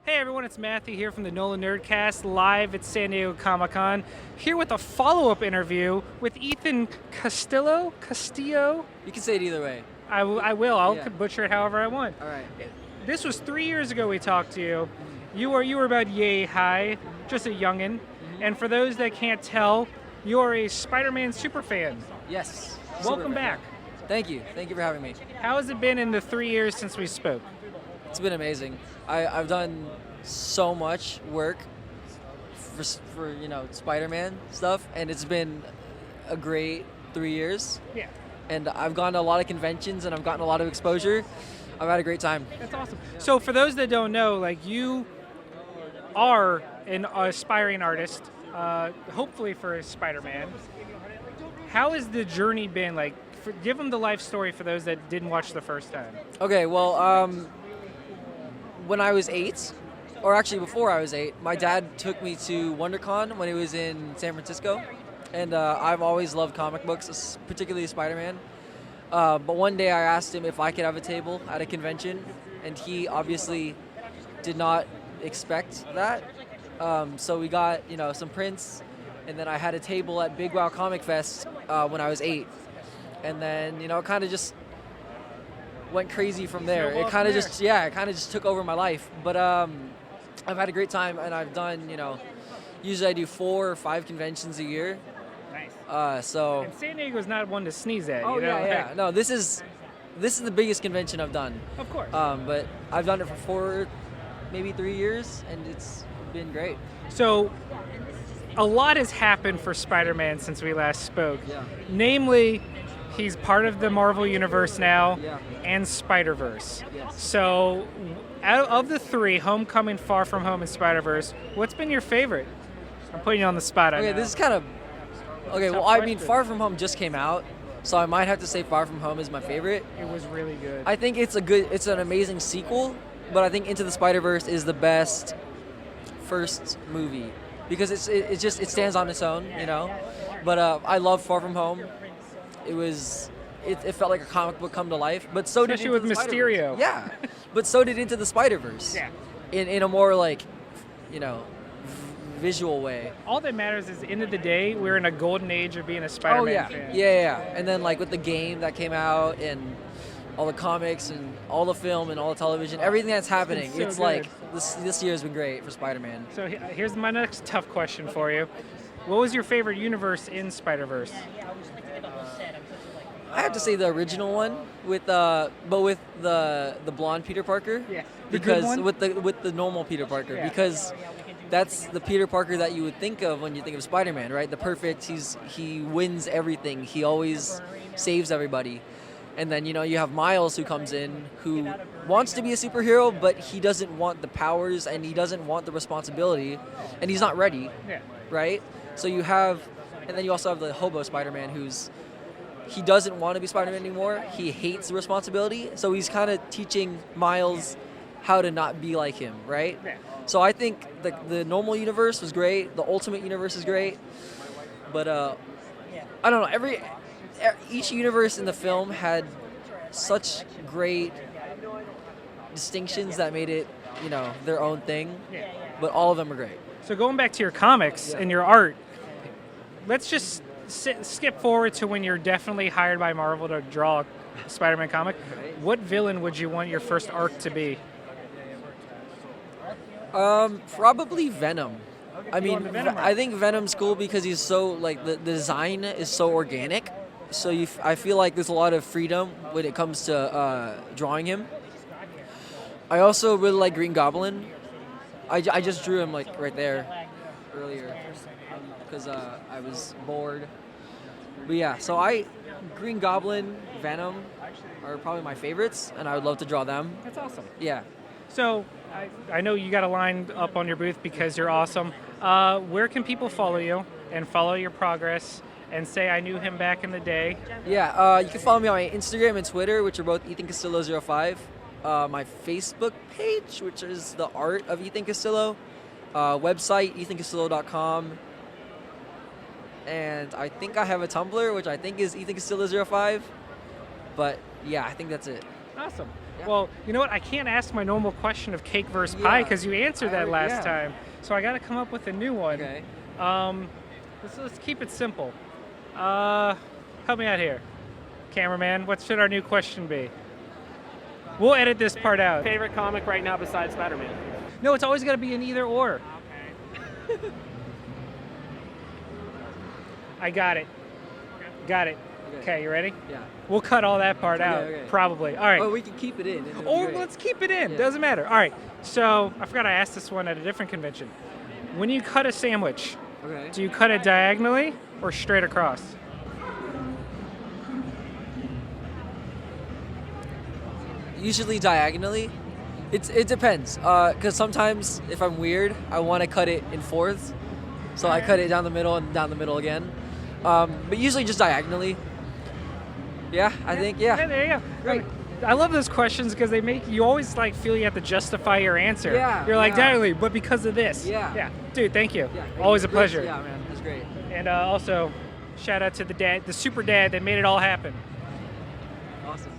Hey everyone, it's Matthew here from the Nolan Nerdcast, live at San Diego Comic-Con, here with a follow-up interview with Ethan Castillo? You can say it either way. I will. I'll Yeah. butcher it however I want. All right. This was 3 years ago we talked to you. You were about yay high, just a youngin'. And for those that can't tell, you're a Spider-Man superfan. Yes. Welcome back. Thank you. Thank you for having me. How has it been in the 3 years since we spoke? It's been amazing. I've done so much work for Spider-Man stuff, and it's been a great 3 years. Yeah. And I've gone to a lot of conventions, and I've gotten a lot of exposure. I've had a great time. That's awesome. So for those that don't know, like you are an aspiring artist, hopefully for Spider-Man. How has the journey been? Like, give them the life story for those that didn't watch the first time. Okay, well, when I was 8, or actually before I was 8, my dad took me to WonderCon when he was in San Francisco, and I've always loved comic books, particularly Spider-Man. But one day I asked him if I could have a table at a convention, and he obviously did not expect that. So we got some prints, and then I had a table at Big Wow Comic Fest when I was 8, and then it kind of just went crazy from there. It kind of just took over my life. But I've had a great time, and I've done usually I do 4 or 5 conventions a year. Nice. So. And San Diego's not one to sneeze at. Oh you know? yeah. No, this is the biggest convention I've done. Of course. But I've done it for 4, maybe 3 years, and it's been great. So, a lot has happened for Spider-Man since we last spoke. Yeah. Namely, he's part of the Marvel Universe now, Yeah. and Spider-Verse. Yes. So, out of the 3, Homecoming, Far From Home, and Spider-Verse, what's been your favorite? I'm putting you on the spot. I Okay, know. this is kind of okay. Tough Well, I mean, question. Far From Home just came out, so I might have to say Far From Home is my favorite. It was really good. I think it's an amazing sequel, but I think Into the Spider-Verse is the best first movie because it stands on its own, But I love Far From Home. It felt like a comic book come to life, but so Especially did with Into the Mysterio. Spider-Verse. Yeah, but so did Into the Spider-Verse. Yeah. In a more visual way. All that matters is, end of the day, we're in a golden age of being a Spider-Man fan. Yeah. And then with the game that came out and all the comics and all the film and all the television, everything that's happening, so it's good. like this year has been great for Spider-Man. So here's my next tough question for you. What was your favorite universe in Spider-Verse? I have to say the original one with the blonde Peter Parker. Yeah. The good Because one? with the normal Peter Parker, Yeah. because that's the Peter Parker that you would think of when you think of Spider-Man, right? The perfect, he wins everything. He always saves everybody. And then you have Miles who comes in who wants to be a superhero, but he doesn't want the powers and he doesn't want the responsibility, and he's not ready, Yeah. right? So and then you also have the hobo Spider-Man he doesn't want to be Spider-Man anymore. He hates the responsibility, so he's kind of teaching Miles how to not be like him, right? Yeah. So I think the normal universe was great. The Ultimate Universe is great, but I don't know. Each universe in the film had such great distinctions that made it, their own thing. Yeah. But all of them are great. So going back to your comics and your art, let's just skip forward to when you're definitely hired by Marvel to draw a Spider-Man comic. What villain would you want your first arc to be? Probably Venom. I You mean, want the Venom I think Venom's cool because he's so the design is so organic. So I feel like there's a lot of freedom when it comes to drawing him. I also really like Green Goblin. I just drew him right there earlier because I was bored. But yeah, so Green Goblin, Venom are probably my favorites, and I would love to draw them. That's awesome. Yeah. So I know you got a line up on your booth because you're awesome. Where can people follow you and follow your progress and say I knew him back in the day? Yeah, you can follow me on my Instagram and Twitter, which are both Ethan Castillo 05. My Facebook page, which is the art of Ethan Castillo. Website, ethancastillo.com. And I think I have a Tumblr, which I think is Ethan Castillo 05. But yeah, I think that's it. Awesome. Yeah. Well, you know what? I can't ask my normal question of cake versus pie Yeah. because you answered that last Yeah. time. So I got to come up with a new one. Okay. Let's keep it simple. Help me out here, cameraman. What should our new question be? We'll edit this part out. Favorite comic right now besides Spider-Man? No, it's always got to be an either or. Okay. I got it. Got it. Okay, you ready? Yeah. We'll cut all that part out, okay. probably. All right. Well, we can keep it in. Or let's keep it in. Yeah. Doesn't matter. All right. So I forgot I asked this one at a different convention. When you cut a sandwich, Okay. do you cut it diagonally or straight across? Usually diagonally. It depends. Because sometimes if I'm weird, I want to cut it in fourths. So I cut it down the middle and down the middle again. But usually just diagonally. Yeah, I think, yeah. There you go. Great. I love those questions because they make you always like feel you have to justify your answer. Yeah, You're like, yeah. diagonally, but because of this. Yeah. Yeah. Dude, thank you. Yeah, Always a great. pleasure. Yeah, man, that's great. And also, shout out to the dad, the super dad that made it all happen. Awesome.